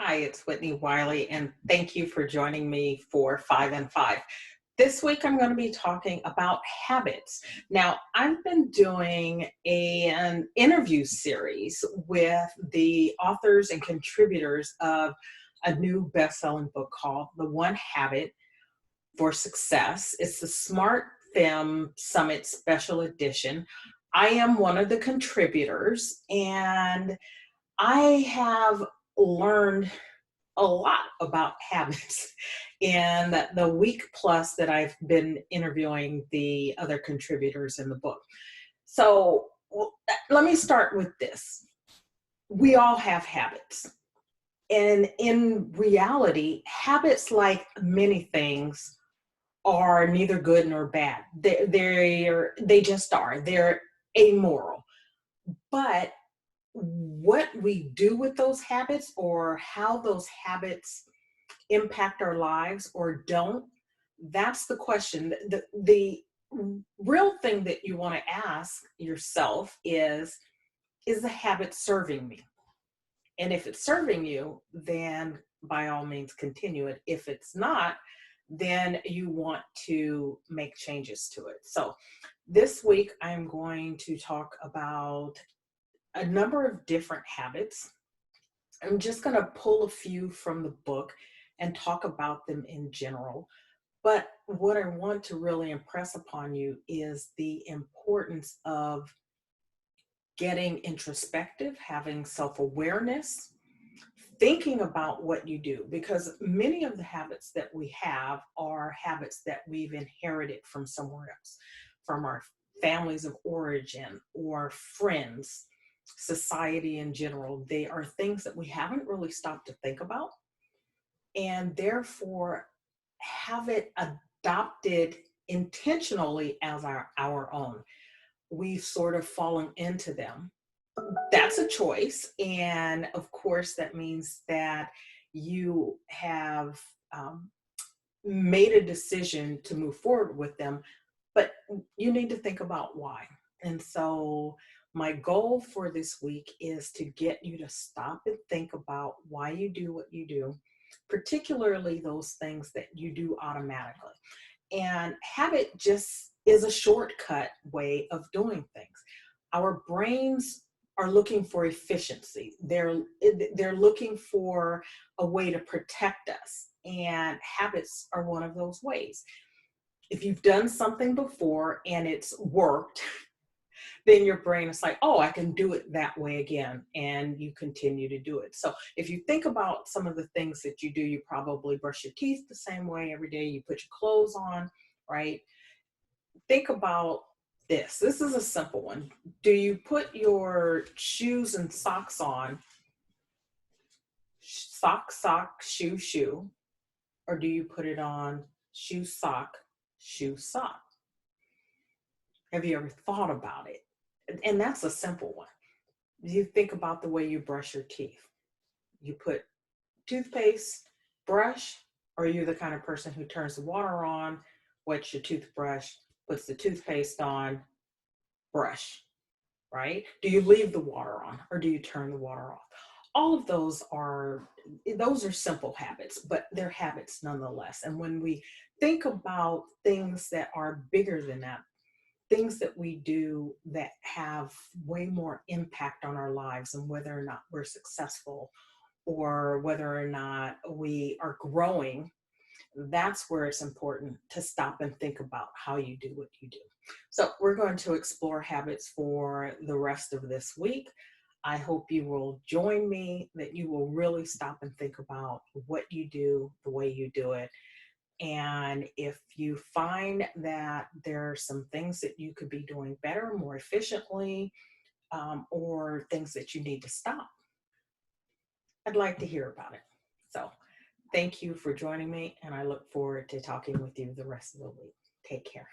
Hi, it's Whitney Wiley, and thank you for joining me for 5 and 5. This week, I'm going to be talking about habits. Now, I've been doing an interview series with the authors and contributors of a new best-selling book called The One Habit for Success. It's the Smart Fem Summit Special Edition. I am one of the contributors, and I have learned a lot about habits in the week plus that I've been interviewing the other contributors in the book. So let me start with this. We all have habits. And in reality, habits, like many things, are neither good nor bad. They just are. They're amoral. But what we do with those habits or how those habits impact our lives or don't, that's the question. The real thing that you want to ask yourself is the habit serving me? And if it's serving you, then by all means continue it. If it's not, then you want to make changes to it. So this week I'm going to talk about a number of different habits. I'm just going to pull a few from the book and talk about them in general. But what I want to really impress upon you is the importance of getting introspective, having self-awareness, thinking about what you do, because many of the habits that we have are habits that we've inherited from somewhere else, from our families of origin or friends, society in general. They are things that we haven't really stopped to think about, and therefore have it adopted intentionally as our own. We've sort of fallen into them. That's a choice. And of course, that means that you have made a decision to move forward with them, but you need to think about why. And so, my goal for this week is to get you to stop and think about why you do what you do, particularly those things that you do automatically. And habit just is a shortcut way of doing things. Our brains are looking for efficiency. They're looking for a way to protect us, and habits are one of those ways. If you've done something before and it's worked, then your brain is like, oh, I can do it that way again. And you continue to do it. So if you think about some of the things that you do, you probably brush your teeth the same way every day. You put your clothes on, right? Think about this. This is a simple one. Do you put your shoes and socks on, sock, sock, shoe, shoe, or do you put it on shoe, sock, shoe, sock? Have you ever thought about it? And that's a simple one. You think about the way you brush your teeth. You put toothpaste, brush, or are you the kind of person who turns the water on, wets your toothbrush, puts the toothpaste on, brush, right? Do you leave the water on or do you turn the water off? All of those are simple habits, but they're habits nonetheless. And when we think about things that are bigger than that, things that we do that have way more impact on our lives and whether or not we're successful or whether or not we are growing, that's where it's important to stop and think about how you do what you do. So we're going to explore habits for the rest of this week. I hope you will join me, that you will really stop and think about what you do, the way you do it. And if you find that there are some things that you could be doing better, more efficiently, or things that you need to stop, I'd like to hear about it. So thank you for joining me, and I look forward to talking with you the rest of the week. Take care.